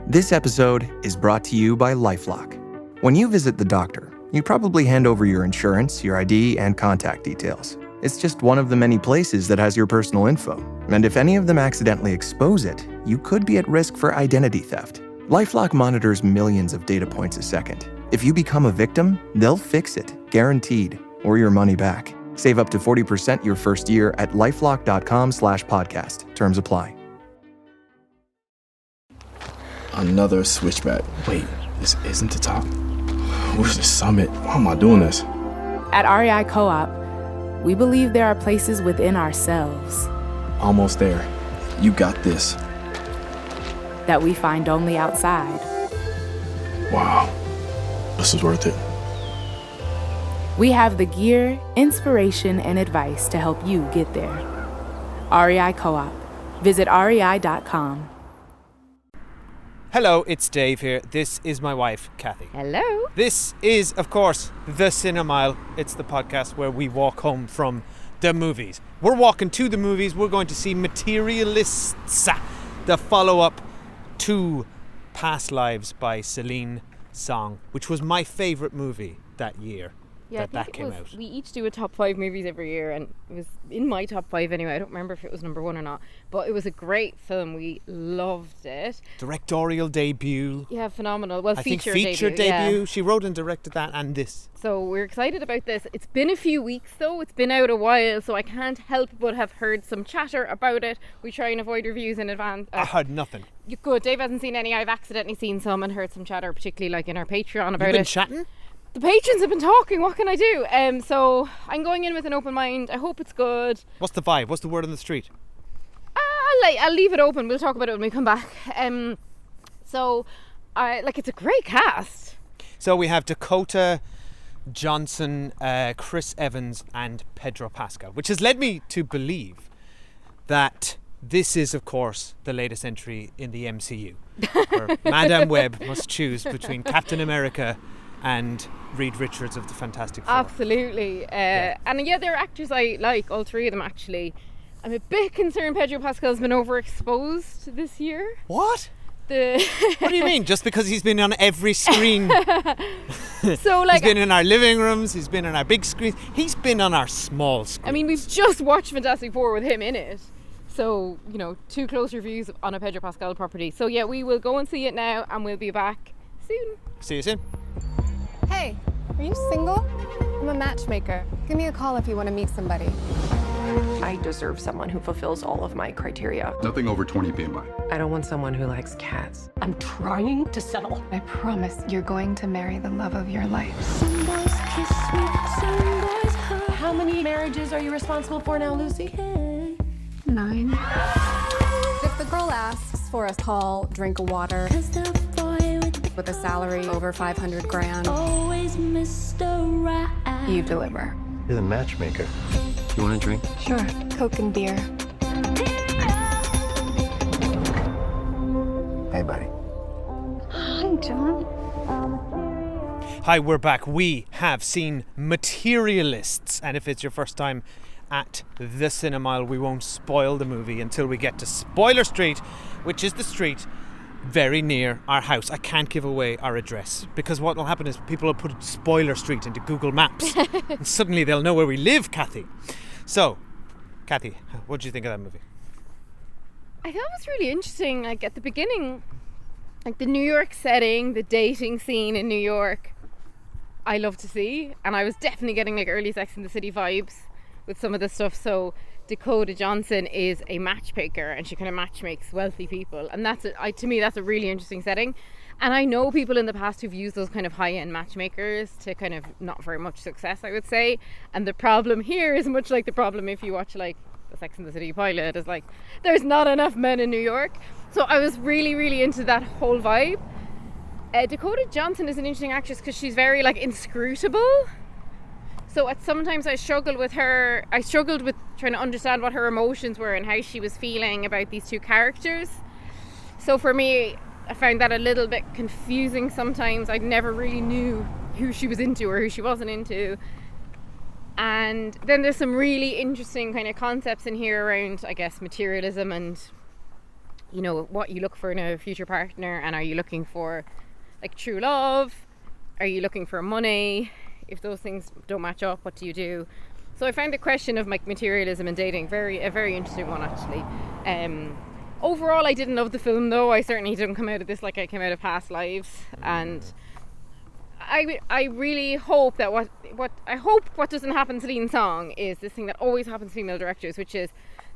This episode is brought to you by LifeLock. When you visit the doctor, you probably hand over your insurance, your ID, and contact details. It's just one of the many places that has your personal info. And if any of them accidentally expose it, you could be at risk for identity theft. LifeLock monitors millions of data points a second. If you become a victim, they'll fix it, guaranteed, or your money back. Save up to 40% your first year at lifelock.com/podcast. Terms apply. Another switchback. Wait, this isn't the top. Where's the summit? Why am I doing this? At REI Co-op, we believe there are places within ourselves Almost there. You got this. that we find only outside. Wow. This is worth it. We have the gear, inspiration, and advice to help you get there. REI Co-op. Visit rei.com. Hello, it's Dave here. This is my wife, Kathy. Hello. This is, of course, The Cinemile. It's the podcast where we walk home from the movies. We're walking to the movies. We're going to see Materialists, the follow-up to Past Lives by Celine Song, which was my favourite movie that year. Yeah, that came out. We each do a top 5 movies every year, and it was in my top 5 anyway. I don't remember if it was number 1 or not, but it was a great film. We loved it. Directorial debut. Yeah, phenomenal. Well, I think feature feature debut. Yeah. She wrote and directed that and this. So we're excited about this. It's been a few weeks though. It's been out a while, so I can't help but have heard some chatter about it. We try and avoid reviews in advance. I heard nothing. Good. Dave hasn't seen any. I've accidentally seen some and heard some chatter, particularly like in our Patreon about You've been it. chatting? The patrons have been talking. What can I do? So I'm going in with an open mind. I hope it's good. What's the vibe? What's the word on the street? I'll leave it open. We'll talk about it when we come back. So it's a great cast. So we have Dakota Johnson, Chris Evans and Pedro Pascal, which has led me to believe that this is, of course, the latest entry in the MCU, where Madame Web must choose between Captain America and Reed Richards of the Fantastic Four. Absolutely. And yeah, they're actors I like, all three of them actually. I'm a bit concerned Pedro Pascal's been overexposed this year. What? What do you mean? Just because he's been on every screen? So he's been in our living rooms, he's been on our big screens, he's been on our small screens. I mean, we've just watched Fantastic Four with him in it. So, 2 close reviews on a Pedro Pascal property. So yeah, we will go and see it now and we'll be back soon. See you soon. Hey, are you single? I'm a matchmaker. Give me a call if you want to meet somebody. I deserve someone who fulfills all of my criteria. Nothing over 20 BMI. I don't want someone who likes cats. I'm trying to settle. I promise you're going to marry the love of your life. How many marriages are you responsible for now, Lucy? 9. If the girl asks for a call, drink of water, with a salary over 500 grand, you deliver. You're the matchmaker. You want a drink? Sure. Coke and beer. Hey, buddy. Hi, John. Hi, we're back. We have seen Materialists, and if it's your first time at the Cinemile, we won't spoil the movie until we get to Spoiler Street, which is the street very near our house. I can't give away our address because what will happen is people will put Spoiler Street into Google Maps and suddenly they'll know where we live, Kathy. So, Kathy, what did you think of that movie? I thought it was really interesting, like at the beginning, like the New York setting, the dating scene in New York, I love to see, and I was definitely getting like early Sex and the City vibes with some of the stuff. So Dakota Johnson is a matchmaker and she kind of matchmakes wealthy people, and to me that's a really interesting setting. And I know people in the past who've used those kind of high-end matchmakers to kind of not very much success, I would say. And the problem here is much like the problem if you watch like the Sex and the City pilot, is like there's not enough men in New York. So I was really, really into that whole vibe. Dakota Johnson is an interesting actress because she's very like inscrutable. So sometimes I struggled with trying to understand what her emotions were and how she was feeling about these two characters. So for me, I found that a little bit confusing sometimes. I never really knew who she was into or who she wasn't into. And then there's some really interesting kind of concepts in here around, I guess, materialism and you know, what you look for in a future partner, and are you looking for like true love? Are you looking for money? If those things don't match up, what do you do? So I find the question of like materialism and dating a very interesting one, actually. Overall, I didn't love the film, though. I certainly didn't come out of this like I came out of Past Lives, and I really hope that what doesn't happen to Celine Song is this thing that always happens to female directors, which is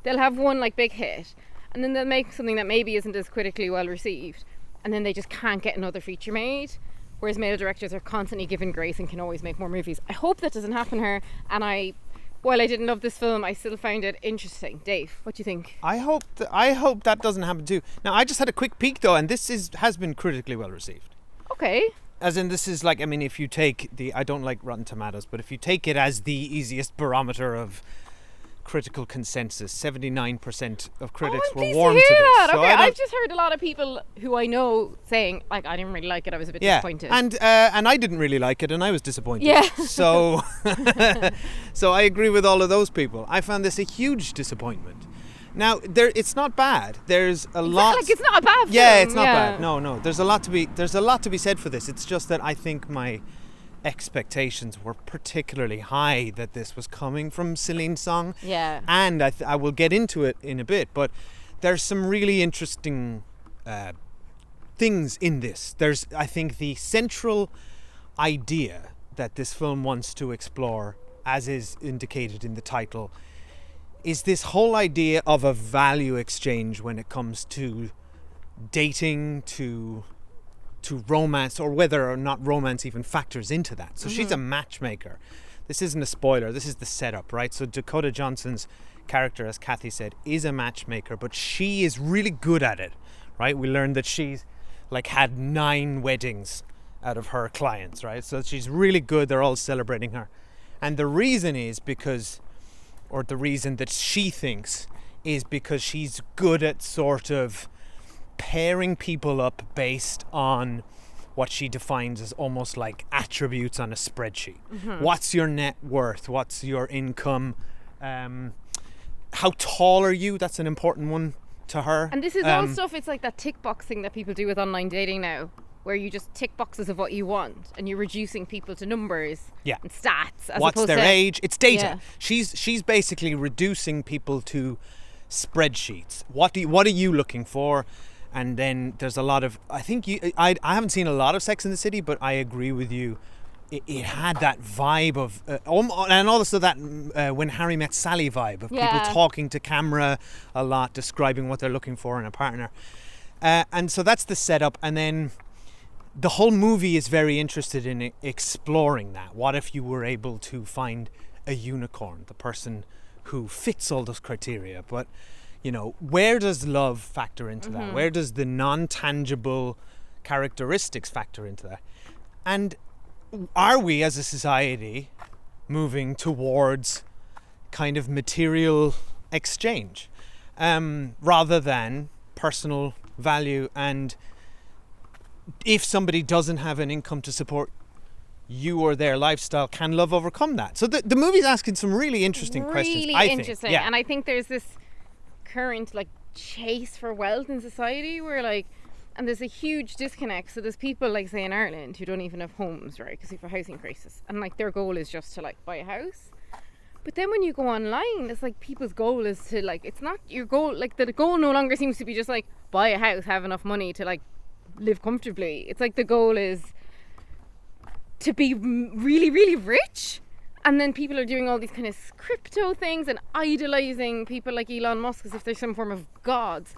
they'll have one like big hit, and then they'll make something that maybe isn't as critically well received, and then they just can't get another feature made. Whereas male directors are constantly given grace and can always make more movies. I hope that doesn't happen to her, and while I didn't love this film, I still found it interesting. Dave, what do you think? I hope that doesn't happen too. Now, I just had a quick peek though, and this has been critically well received. Okay. As in, this is like, I mean, if you take I don't like Rotten Tomatoes, but if you take it as the easiest barometer of critical consensus, 79% of critics were warm to this. That. So okay, I've just heard a lot of people who I know saying, like, I didn't really like it, I was a bit disappointed. And I didn't really like it, and I was disappointed. Yeah. So, so I agree with all of those people. I found this a huge disappointment. Now, it's not bad. There's a lot. Like, it's not a bad film. Yeah, it's not bad. No. There's a lot to be said for this. It's just that I think my expectations were particularly high that this was coming from Celine Song. Yeah. And I will get into it in a bit, but there's some really interesting things in this. There's, I think, the central idea that this film wants to explore, as is indicated in the title, is this whole idea of a value exchange when it comes to dating, to romance, or whether or not romance even factors into that. So she's a matchmaker. This isn't a spoiler, this is the setup, right? So Dakota Johnson's character, as Kathy said, is a matchmaker, but she is really good at it, right? We learned that she's like had 9 weddings out of her clients, right? So she's really good, they're all celebrating her. And the reason is because, or the reason that she thinks is because she's good at sort of pairing people up based on what she defines as almost like attributes on a spreadsheet. What's your net worth? What's your income? How tall are you? That's an important one to her. And this is all stuff, it's like that tick box thing that people do with online dating now, where you just tick boxes of what you want, and you're reducing people to numbers and stats. As what's opposed their to age? It's data. Yeah. She's basically reducing people to spreadsheets. What are you looking for? And then there's a lot of, I think I haven't seen a lot of Sex in the City, but I agree with you. It had that vibe of, and also that When Harry Met Sally vibe of people talking to camera a lot, describing what they're looking for in a partner. And so that's the setup. And then the whole movie is very interested in exploring that. What if you were able to find a unicorn, the person who fits all those criteria? But, you know, where does love factor into that? Where does the non-tangible characteristics factor into that? And are we as a society moving towards kind of material exchange rather than personal value? And if somebody doesn't have an income to support you or their lifestyle, can love overcome that? So the movie's asking some really interesting questions, I think. Interesting. Yeah. And I think there's this current like chase for wealth in society where like, and there's a huge disconnect. So there's people like say in Ireland who don't even have homes, right, because we have a housing crisis, and like their goal is just to like buy a house. But then when you go online, it's like people's goal is to like, it's not your goal, like the goal no longer seems to be just like buy a house, have enough money to like live comfortably. It's like the goal is to be really, really rich. And then people are doing all these kind of crypto things and idolizing people like Elon Musk as if they're some form of gods.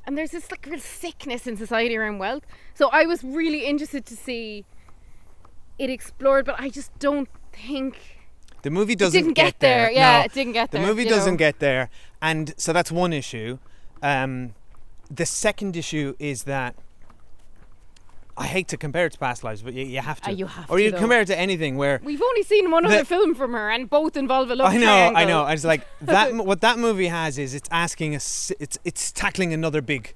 And there's this like real sickness in society around wealth. So I was really interested to see it explored, but I just don't think the movie doesn't get there. Yeah, no, it didn't get there. The movie doesn't get there. And so that's one issue. The second issue is that I hate to compare it to Past Lives, but you have to. You have or to, you though. compare it to anything where we've only seen one other film from her, and both involve a love triangle. I know. It's like that. What that movie has is it's asking us. It's tackling another big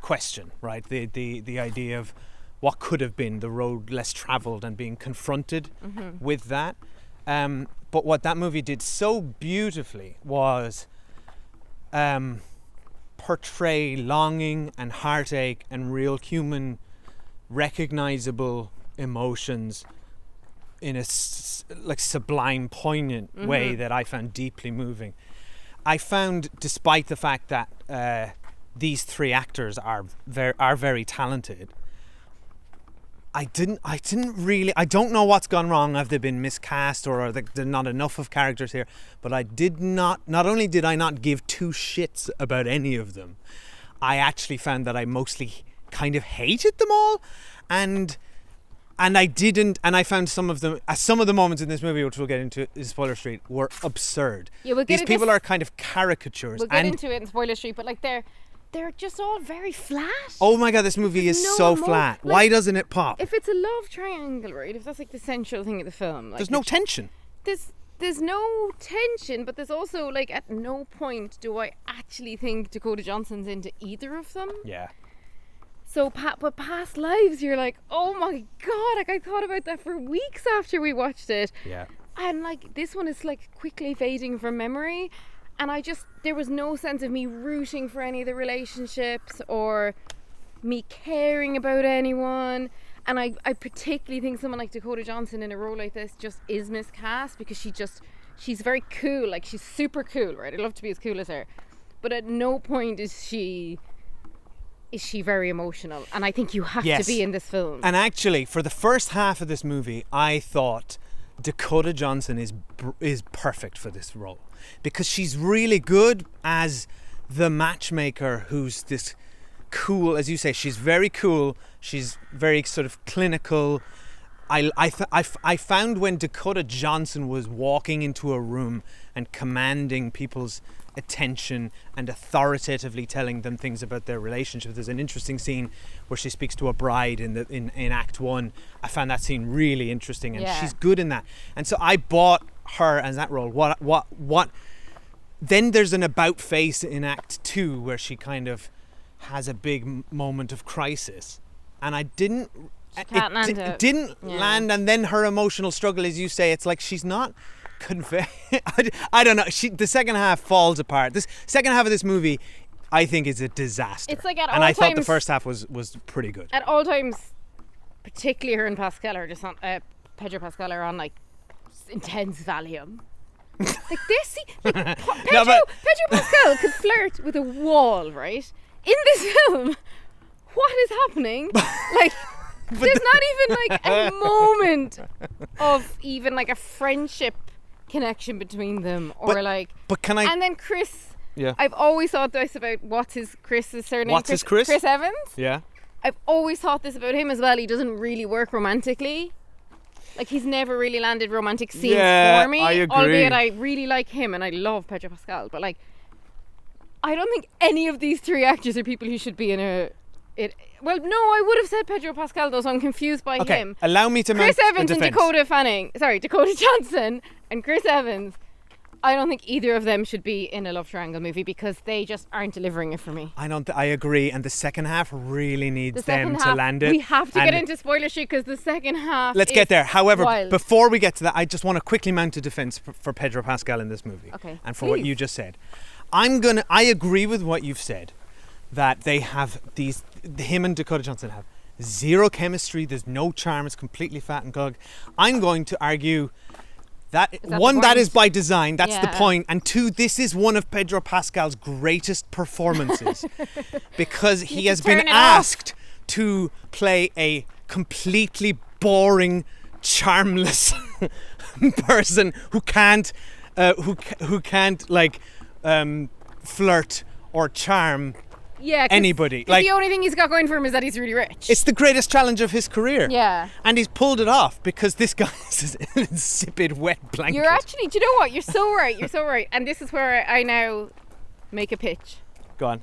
question, right? The idea of what could have been, the road less traveled, and being confronted with that. But what that movie did so beautifully was portray longing and heartache and real human recognizable emotions in a sublime, poignant way that I found deeply moving. I found, despite the fact that these three actors are very talented, I don't know what's gone wrong. Have they been miscast, or are there not enough of characters here? But not only did I not give two shits about any of them, I actually found that I mostly kind of hated them all, and I found some of the moments in this movie, which we'll get into in Spoiler Street, were absurd. Yeah, we'll get These into people are kind of caricatures. We'll get into it in Spoiler Street, but like they're just all very flat. Oh my god, this movie is so flat. Like, why doesn't it pop? If it's a love triangle, right? If that's like the central thing of the film, like, there's no tension. There's no tension, but there's also like at no point do I actually think Dakota Johnson's into either of them. Yeah. So, but Past Lives, you're like, oh my god, like I thought about that for weeks after we watched it. Yeah. And like this one is like quickly fading from memory, and there was no sense of me rooting for any of the relationships or me caring about anyone. And I particularly think someone like Dakota Johnson in a role like this just is miscast, because she's very cool, like she's super cool, right? I'd love to be as cool as her, but at no point is she very emotional, and I think you have to be in this film. And actually, for the first half of this movie, I thought Dakota Johnson is perfect for this role, because she's really good as the matchmaker who's this cool, as you say, she's very cool, she's very sort of clinical. I found when Dakota Johnson was walking into a room and commanding people's attention and authoritatively telling them things about their relationship. There's an interesting scene where she speaks to a bride in Act 1. I found that scene really interesting, and she's good in that. And so I bought her as that role. What? Then there's an about face in Act 2 where she kind of has a big moment of crisis, and I didn't. It didn't land, and then her emotional struggle, as you say, it's like she's not I don't know. The second half falls apart. This second half of this movie, I think, is a disaster. It's like at all and I times, thought the first half was pretty good. At all times, particularly her and Pascal are just on Pedro Pascal are on like intense Valium. Like this, Pedro Pascal could flirt with a wall, right? In this film, what is happening? Like, there's not even like a moment of even like a friendship connection between them, or but can I? And then Chris. Yeah. I've always thought this about Chris's surname. What's Chris? Chris Evans. Yeah. I've always thought this about him as well. He doesn't really work romantically. Like, he's never really landed romantic scenes for me. I agree. Albeit I really like him and I love Pedro Pascal. But like, I don't think any of these three actors are people who should be in well, no, I would have said Pedro Pascal though, so I'm confused by him. Allow me to Chris Evans and defense. Dakota Johnson and Chris Evans. I don't think either of them should be in a love triangle movie, because they just aren't delivering it for me. I agree, and the second half really needs them to land it. We have to get into spoiler shit, because the second half. Let's get there. However, wild. Before we get to that, I just want to quickly mount a defense for Pedro Pascal in this movie. Okay. And for what you just said, I agree with what you've said, that they have him and Dakota Johnson have zero chemistry. There's no charm. It's completely fat and gug. I'm going to argue that one, that is by design. That's the point. And two, this is one of Pedro Pascal's greatest performances, because he has been asked to play a completely boring, charmless person who can't flirt or charm anybody. Like, the only thing he's got going for him is that he's really rich. It's the greatest challenge of his career. Yeah. And he's pulled it off, because this guy is an insipid wet blanket. You're actually, do you know what? You're so right. You're so right. And this is where I now make a pitch. Go on.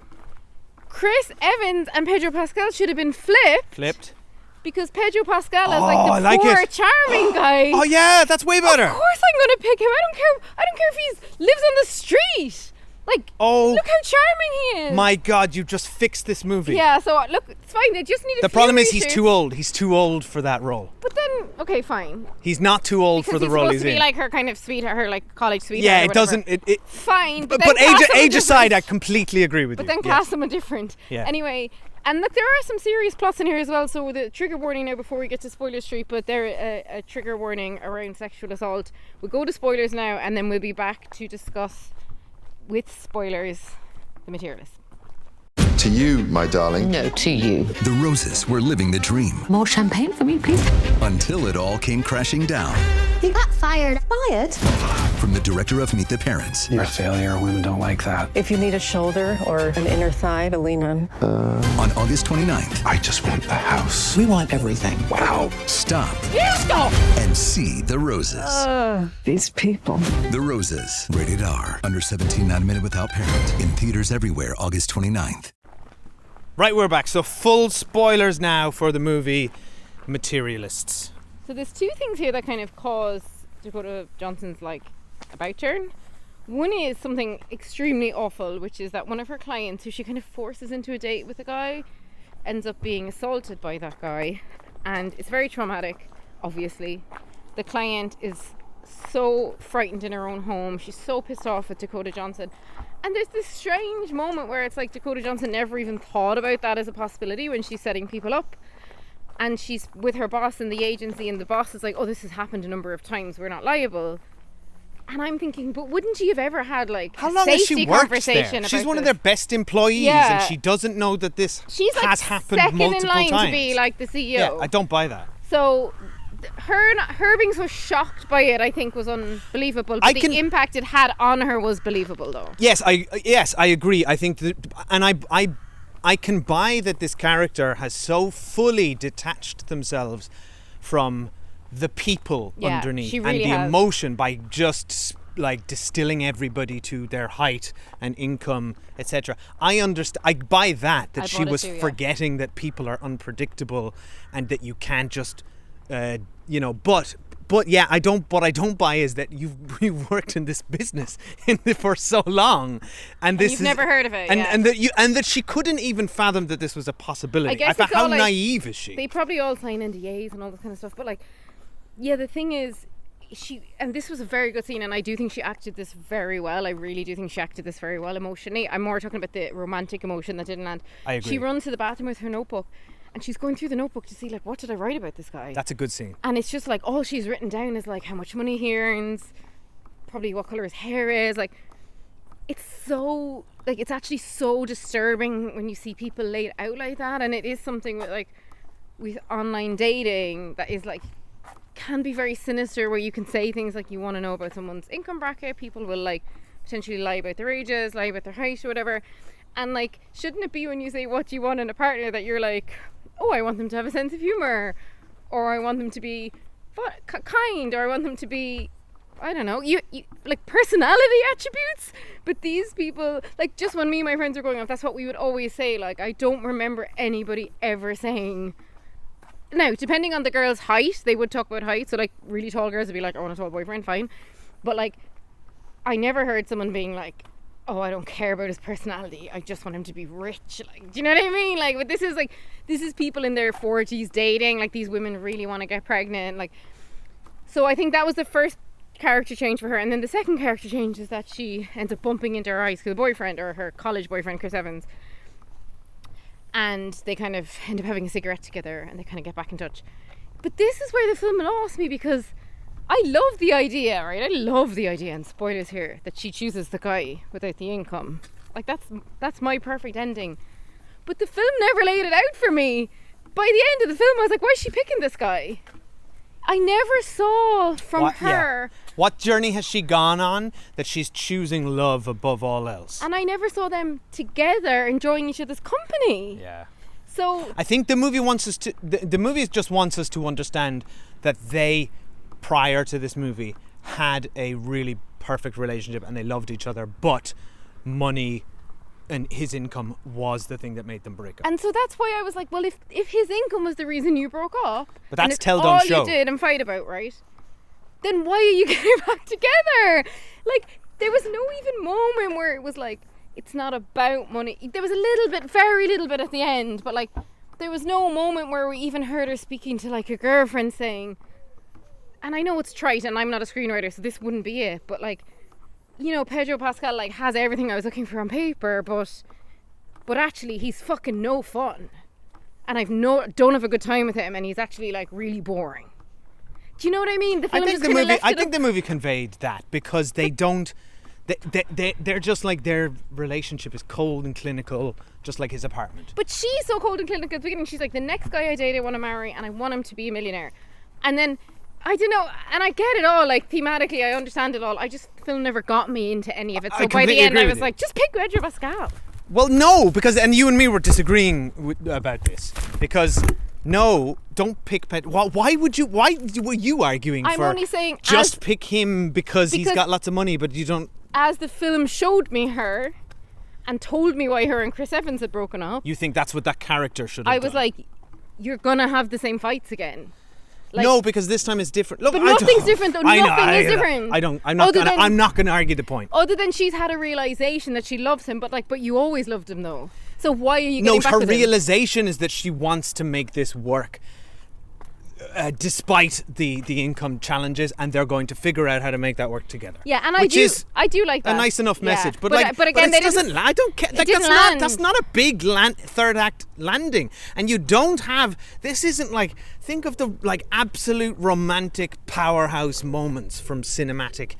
Chris Evans and Pedro Pascal should have been flipped. Because Pedro Pascal is like the poor, charming guy. Oh yeah, that's way better. Of course I'm going to pick him. I don't care if he lives on the street. Like, look how charming he is. My God, you just fixed this movie. Yeah, so look, it's fine. They just need The problem is he's too old. He's too old for that role. But then okay, fine. He's not too old Because for the he's role supposed he's to be in. like her kind of sweetheart, her like college sweetheart. Yeah, or it whatever. doesn't. It Fine, but then cast someone age aside, I different. completely agree with But you. then Yes. cast someone different. Yeah. Anyway, and look, there are some serious plots in here as well. So the trigger warning now before we get to spoiler street, but there a trigger warning around sexual assault. We'll go to spoilers now, and then we'll be back to discuss with spoilers the Materialists. To you, my darling. No, to you. The Roses were living the dream. More champagne for me, please. Until it all came crashing down. He got fired. Fired? From the director of Meet the Parents. You're a failure. Women don't like that. If you need a shoulder or an inner thigh to lean on. On August 29th. I just want the house. We want everything. Wow. Stop. You stop! And see The Roses. These people. The Roses. Rated R. Under 17, not admitted without parent. In theaters everywhere, August 29th. Right, we're back. So full spoilers now for the movie Materialists. So there's two things here that kind of cause Dakota Johnson's like about turn. One is something extremely awful, which is that one of her clients, who she kind of forces into a date with a guy, ends up being assaulted by that guy, and it's very traumatic. Obviously, the client is so frightened in her own home. She's so pissed off at Dakota Johnson. And there's this strange moment where it's like Dakota Johnson never even thought about that as a possibility when she's setting people up. And she's with her boss in the agency, and the boss is like, oh, this has happened a number of times, we're not liable. And I'm thinking, but wouldn't she have ever had like How a long has safety she worked conversation there? She's about one of this? their best employees, Yeah. and she doesn't know that this She's like has happened second multiple in line times. to be like the CEO. Yeah, I don't buy that. So her being so shocked by it, I think, was unbelievable. But the impact it had on her was believable, though. Yes, I agree. I think that, and I can buy that this character has so fully detached themselves from the people underneath she really and the has. emotion by just like distilling everybody to their height and income, etc. I understand. I buy that I she bought it was too, yeah. forgetting that people are unpredictable and that you can't just, But yeah, what I don't buy is that you've worked in this business for so long, and this you've never heard of it, and that she couldn't even fathom that this was a possibility. I guess it's how all, like, naive is she? They probably all sign NDAs and all this kind of stuff. But like, yeah, the thing is, and this was a very good scene, and I do think she acted this very well. I really do think she acted this very well emotionally. I'm more talking about the romantic emotion that didn't land. I agree. She runs to the bathroom with her notebook, and she's going through the notebook to see like, what did I write about this guy? That's a good scene. And it's just like all she's written down is like how much money he earns, probably what colour his hair is. Like, it's so like, it's actually so disturbing when you see people laid out like that. And it is something with online dating that is like, can be very sinister, where you can say things like you want to know about someone's income bracket. People will like potentially lie about their ages, lie about their height or whatever. And like, shouldn't it be when you say what do you want in a partner that you're like, oh, I want them to have a sense of humor, or I want them to be kind, or I want them to be, I don't know, you like personality attributes. But these people, like, just when me and my friends were growing up, that's what we would always say. Like, I don't remember anybody ever saying. Now, depending on the girl's height, they would talk about height. So like, really tall girls would be like, I want a tall boyfriend, fine. But like, I never heard someone being like, oh, I don't care about his personality, I just want him to be rich. Like, do you know what I mean? Like, but this is people in their 40s dating. Like, these women really want to get pregnant. Like, so I think that was the first character change for her. And then the second character change is that she ends up bumping into her high school boyfriend, or her college boyfriend, Chris Evans, and they kind of end up having a cigarette together, and they kind of get back in touch. But this is where the film lost me, because I love the idea, right? I love the idea, and spoilers here, that she chooses the guy without the income. Like, that's my perfect ending. But the film never laid it out for me. By the end of the film, I was like, why is she picking this guy? I never saw from her. Yeah. What journey has she gone on that she's choosing love above all else? And I never saw them together enjoying each other's company. Yeah. So I think the movie wants us to. The movie just wants us to understand that they, prior to this movie, had a really perfect relationship and they loved each other, but money and his income was the thing that made them break up. And so that's why I was like, well, if his income was the reason you broke up, but that's and it's told on all show. you did and fight about, right? Then why are you getting back together? Like, there was no even moment where it was like, it's not about money. There was a little bit, very little bit at the end, but like, there was no moment where we even heard her speaking to like a girlfriend saying, and I know it's trite and I'm not a screenwriter, so this wouldn't be it, but like, you know, Pedro Pascal like has everything I was looking for on paper, but actually he's fucking no fun, and don't have a good time with him, and he's actually like really boring. Do you know what I mean? I think the movie conveyed that, because they don't. They're just like, their relationship is cold and clinical, just like his apartment. But she's so cold and clinical at the beginning. She's like, the next guy I date I want to marry, and I want him to be a millionaire. And then, I don't know, and I get it all, like thematically I understand it all. The film never got me into any of it. So by the end I was like, just pick Pedro Pascal. Well, no, because, and you and me were disagreeing about this, because no, don't pick Pedro. Why were you arguing I'm for only saying just pick him because he's got lots of money, but you don't. As the film showed me her and told me why her and Chris Evans had broken up, you think that's what that character should have done? I was like, you're gonna have the same fights again. Like, no, because this time it's different. Look, but nothing's different though. Nothing is different. I'm not going to argue the point. Other than she's had a realization that she loves him, but you always loved him though. So why are you getting back with him? No, her realization is that she wants to make this work. Despite the income challenges, and they're going to figure out how to make that work together. Yeah, and I do like that. A nice enough message, but again, it doesn't. I don't care. Like, that's not a big third act landing, and you don't have. This isn't like, think of the like absolute romantic powerhouse moments from cinematic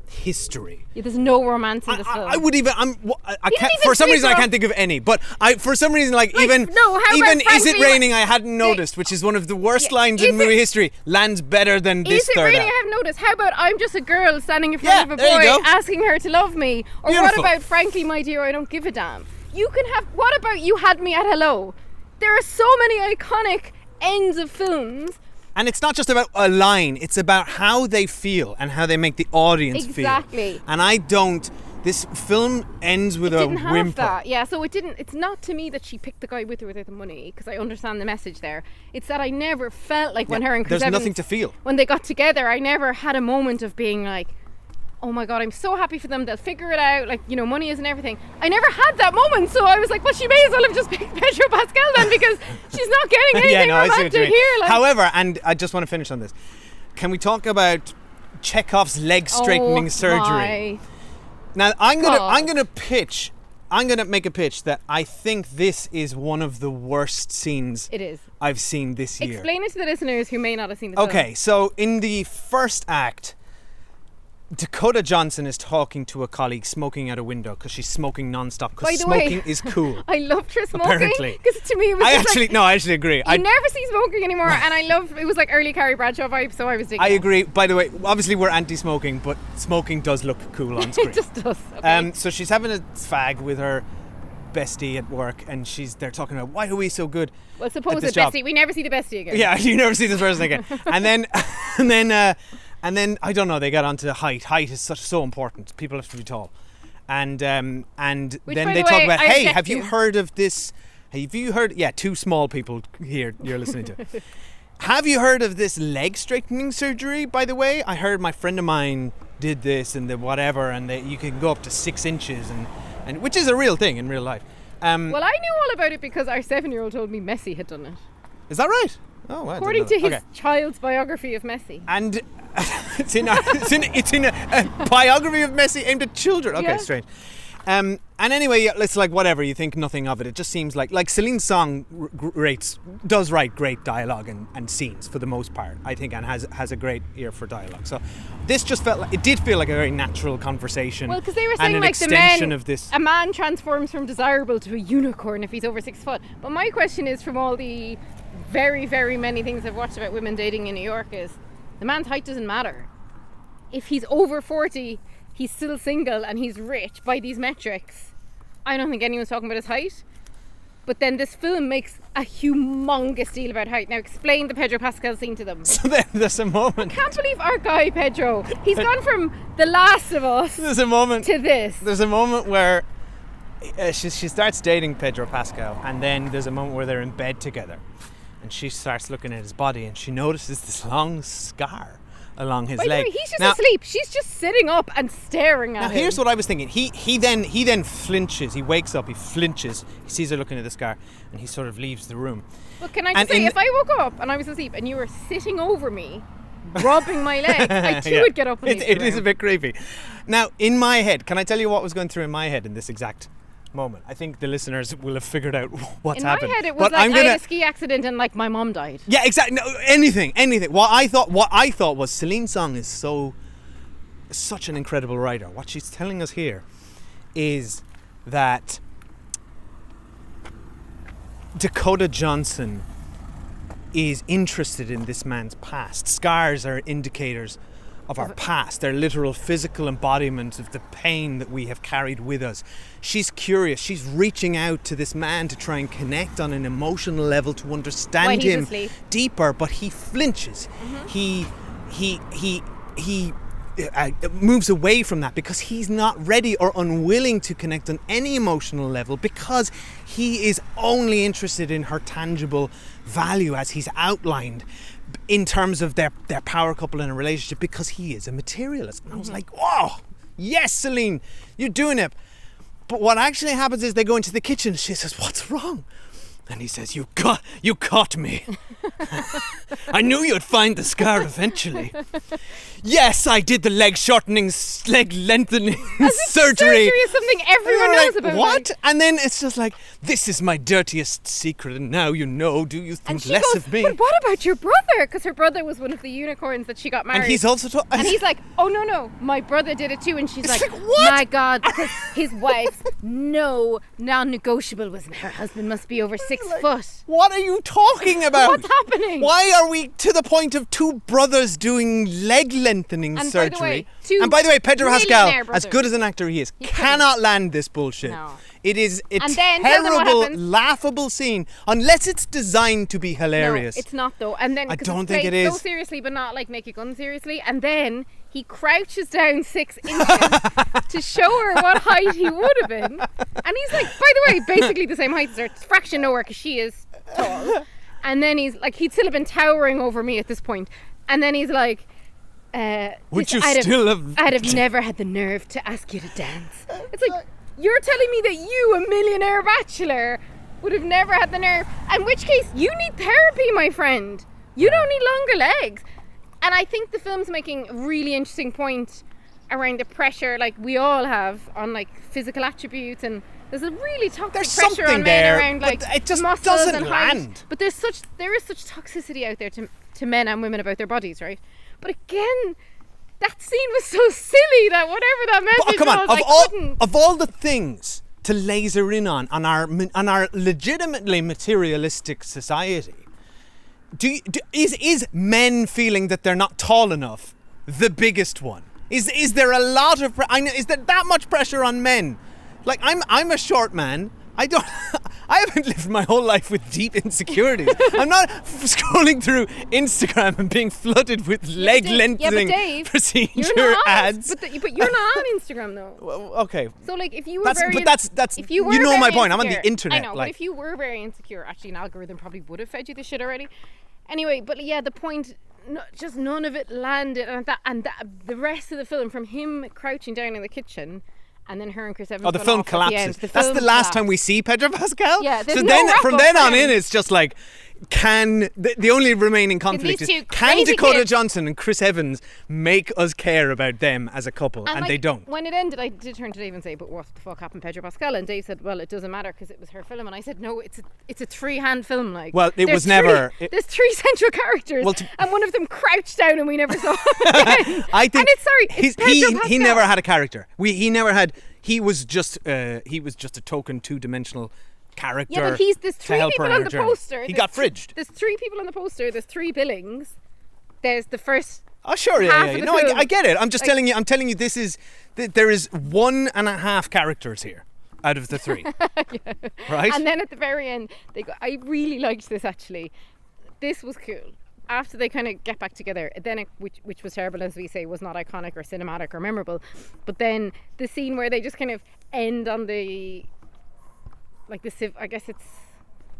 history. Yeah, there's no romance in this film. I would even. I can't. For some reason, I can't think of any. But for some reason, even "Is it raining?" I hadn't noticed, which is one of the worst lines in movie history, lands better than this third act. Is it raining? I haven't noticed. How about "I'm just a girl standing in front of a boy asking her to love me"? Or what about "Frankly, my dear, I don't give a damn"? You can have. What about "You Had Me at Hello"? There are so many iconic ends of films. And it's not just about a line, it's about how they feel and how they make the audience feel. Exactly. And this film ends with a whimper. Have that. Yeah, so it's not to me that she picked the guy with or without the money, because I understand the message there. It's that I never felt like when her and Chris Evans, there's nothing to feel. When they got together, I never had a moment of being like, oh my God, I'm so happy for them, they'll figure it out, like, you know, money isn't everything. I never had that moment, so I was like, well, she may as well have just picked Pedro Pascal then, because she's not getting anything romantic here. Like. However, and I just want to finish on this, can we talk about Chekhov's leg straightening surgery? Now, I'm gonna make a pitch that I think this is one of the worst scenes I've seen this year. Explain it to the listeners who may not have seen the film. Okay, so in the first act, Dakota Johnson is talking to a colleague smoking out a window because she's smoking non-stop because smoking is cool. I loved her smoking. Apparently. Because to me it was I actually agree. You never see smoking anymore, and it was like early Carrie Bradshaw vibes, so I was digging it. agree. By the way, obviously we're anti-smoking, but smoking does look cool on screen. It just does. Okay. So she's having a fag with her bestie at work, and they're talking about, why are we so good? Well, suppose it's bestie. We never see the bestie again. Yeah, you never see this person again. And then I don't know, they got onto height. Height is so important. People have to be tall. And then they talk about, hey, have you heard of this? Have you heard? Yeah, two small people here you're listening to. Have you heard of this leg straightening surgery, by the way? I heard my friend of mine did this and the whatever, and you can go up to 6 inches, and which is a real thing in real life. Well, I knew all about it because our 7-year-old told me Messi had done it. Is that right? Oh, wow. According to his child's biography of Messi. And it's in a biography of Messi aimed at children. Okay, strange. And anyway, it's like whatever, you think nothing of it. It just seems like Celine Song does write great dialogue and scenes for the most part, I think, and has a great ear for dialogue. So this just did feel like a very natural conversation. Well, because they were saying like a man transforms from desirable to a unicorn if he's over 6 foot. But my question is, from all the very, very many things I've watched about women dating in New York, is the man's height doesn't matter. If he's over 40, he's still single and he's rich by these metrics. I don't think anyone's talking about his height. But then this film makes a humongous deal about height. Now explain the Pedro Pascal scene to them. So there's a moment. I can't believe our guy Pedro, he's gone from The Last of Us to this. There's a moment where she starts dating Pedro Pascal, and then there's a moment where they're in bed together, and she starts looking at his body, and she notices this long scar along his leg. He's just asleep. She's just sitting up and staring at him. Now here's what I was thinking. He then flinches. He wakes up. He flinches. He sees her looking at the scar, and he sort of leaves the room. But can I just say, if I woke up and I was asleep and you were sitting over me, rubbing my legs, I too would get up and It is a bit creepy. Now, in my head, can I tell you what was going through in my head in this exact moment? I think the listeners will have figured out what's happened. In my head, it was I had a ski accident and like my mom died. Yeah, exactly. No, anything. What I thought was Celine Song is such an incredible writer. What she's telling us here is that Dakota Johnson is interested in this man's past. Scars are indicators of our past. They're literal physical embodiments of the pain that we have carried with us. She's curious. She's reaching out to this man to try and connect on an emotional level to understand him deeper, but he flinches. He moves away from that because he's not ready or unwilling to connect on any emotional level, because he is only interested in her tangible value as he's outlined in terms of their power couple in a relationship, because he is a materialist. And I was like, whoa, yes, Celine, you're doing it. But what actually happens is they go into the kitchen. She says, what's wrong? And he says, you caught me. I knew you'd find the scar eventually. Yes, I did the leg lengthening surgery. Surgery is something everyone knows about. What? And then it's just like, this is my dirtiest secret, and now you know. Do you think less of me? But what about your brother? Because her brother was one of the unicorns that she got married. And he's also and he's like, oh no, my brother did it too. And she's like, what? My God, because his wife's non-negotiable was her husband must be over 6 foot. What are you talking about? What's happening? Why are we to the point of two brothers doing leg lengthening surgery? And by the way, Pedro Pascal, as good as an actor he is, cannot land this bullshit. No. It is a terrible, laughable scene, unless it's designed to be hilarious. No, it's not though. And then I don't think it is. So seriously, but not like Naked Gun seriously. And then he crouches down 6 inches to show her what height he would have been. And he's like, by the way, basically the same height as her. It's fraction nowhere because she is tall. And then he's like, he'd still have been towering over me at this point. And then he's like, I'd have never had the nerve to ask you to dance. It's like, you're telling me that you, a millionaire bachelor, would have never had the nerve. In which case, you need therapy, my friend. You don't need longer legs. And I think the film's making a really interesting point around the pressure, like we all have, on like physical attributes, and there's a really toxic pressure on men around like it just muscles doesn't and land. height. But there is such toxicity out there to men and women about their bodies, right? But again, that scene was so silly that whatever that message was, of all the things to laser in on our legitimately materialistic society, is men feeling that they're not tall enough the biggest one? Is there a lot of is there that much pressure on men? Like I'm a short man. I haven't lived my whole life with deep insecurities. I'm not scrolling through Instagram and being flooded with leg lengthening procedure ads. But you're not on Instagram though. Well, okay. So like if you were if you were, you know my point. I'm on the internet. I know, but if you were very insecure, actually an algorithm probably would have fed you the shit already. Anyway, but yeah, the point, just none of it landed, and the rest of the film, from him crouching down in the kitchen, and then her and Chris Evans. Oh, the film collapses. That's the last time we see Pedro Pascal. Yeah. So then, from then on in, it's just like, the only remaining conflict is, can Dakota Johnson and Chris Evans make us care about them as a couple? And they don't. When it ended, I did turn to Dave and say, but what the fuck happened to Pedro Pascal? And Dave said, well, it doesn't matter because it was her film. And I said, no, it's a three-hand film. Like, well, there's 3 central characters, and one of them crouched down and we never saw him again. I think, and it's Pedro Pascal. He never had a character. He was just a token two-dimensional character. Yeah, but there's 3 people on the poster. He got fridged. There's 3 people on the poster. There's 3 billings. There's the first. Oh sure, yeah. No, I get it. I'm just telling you. I'm telling you, there is 1.5 characters here out of the 3. Yeah. Right. And then at the very end, they go. I really liked this actually. This was cool. After they kind of get back together, then which was terrible, as we say, was not iconic or cinematic or memorable. But then the scene where they just kind of end on the. Like I guess it's,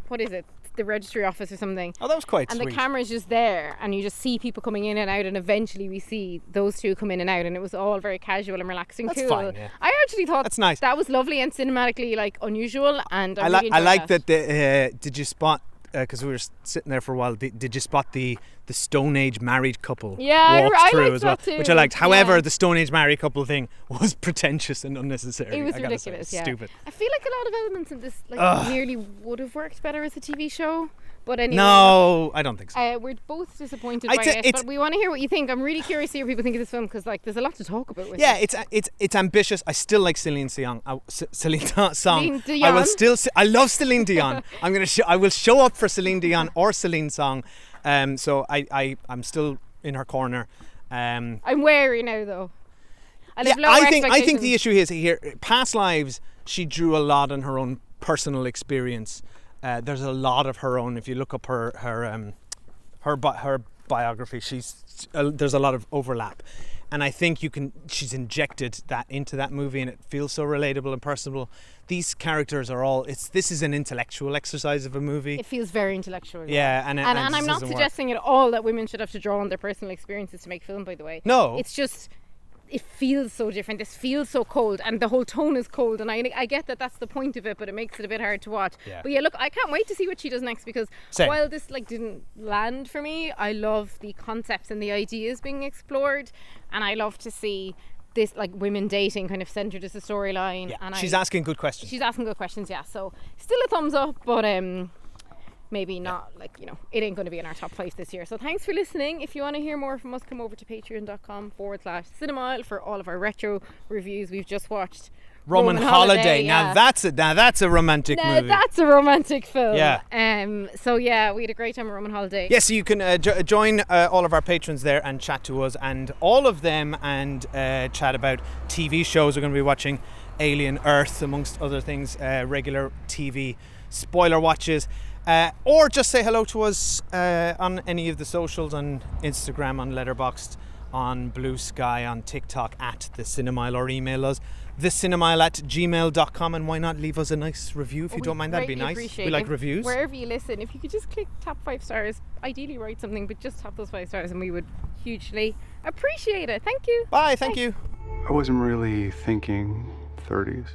what is it? The registry office or something. Oh, that was quite sweet. And the camera's just there, and you just see people coming in and out, and eventually we see those 2 come in and out, and it was all very casual and relaxing. That's cool. Fine, yeah. I actually thought that's nice. That was lovely and cinematically like unusual, and I like that. Did you spot because we were sitting there for a while, did you spot the Stone Age married couple Yeah, walked I through liked as well, that too. which I liked. However, Yeah. the Stone Age married couple thing was pretentious and unnecessary. It was I gotta say. ridiculous, yeah. Stupid. I feel like a lot of elements in this nearly would have worked better as a TV show. But anyway, No, I don't think so. we're both disappointed by it, but we want to hear what you think. I'm really curious to hear what people think of this film because there's a lot to talk about with it. It's ambitious. I still like Celine Song. Celine Song. Celine Dion. I will still. I love Celine Dion. I will show up for Celine Dion or Celine Song. So I'm still in her corner. I'm wary now though. I think the issue is here. Past lives, she drew a lot on her own personal experience. There's a lot of her own. If you look up her biography, there's a lot of overlap, and I think she's injected that into that movie, and it feels so relatable and personable. These characters are all. This is an intellectual exercise of a movie. It feels very intellectual. Yeah, and I'm not suggesting at all that women should have to draw on their personal experiences to make film. By the way, no, it's just. It feels so different. This feels so cold, and the whole tone is cold. And I get that that's the point of it, but it makes it a bit hard to watch. Yeah. But yeah, look, I can't wait to see what she does next because while this didn't land for me, I love the concepts and the ideas being explored, and I love to see this women dating kind of centered as a storyline. Yeah. And she's asking good questions. She's asking good questions, yeah. So still a thumbs up, but maybe not, it ain't going to be in our top 5 this year. So thanks for listening. If you want to hear more from us, come over to patreon.com/Cinemile for all of our retro reviews. We've just watched Roman Holiday. Now that's a romantic movie. That's a romantic film. Yeah. So yeah, we had a great time at Roman Holiday. Yes, so you can join all of our patrons there and chat to us and all of them and chat about TV shows. We're going to be watching Alien Earth, amongst other things, regular TV spoiler watches. Or just say hello to us on any of the socials, on Instagram, on Letterboxd, on Blue Sky, on TikTok at The Cinemile, or email us thecinemile@gmail.com, and why not leave us a nice review if you don't mind. That'd be nice. We like reviews. Wherever you listen, if you could just click top 5 stars, ideally write something, but just top those 5 stars and we would hugely appreciate it. Thank you. Bye. Thank you. I wasn't really thinking 30s.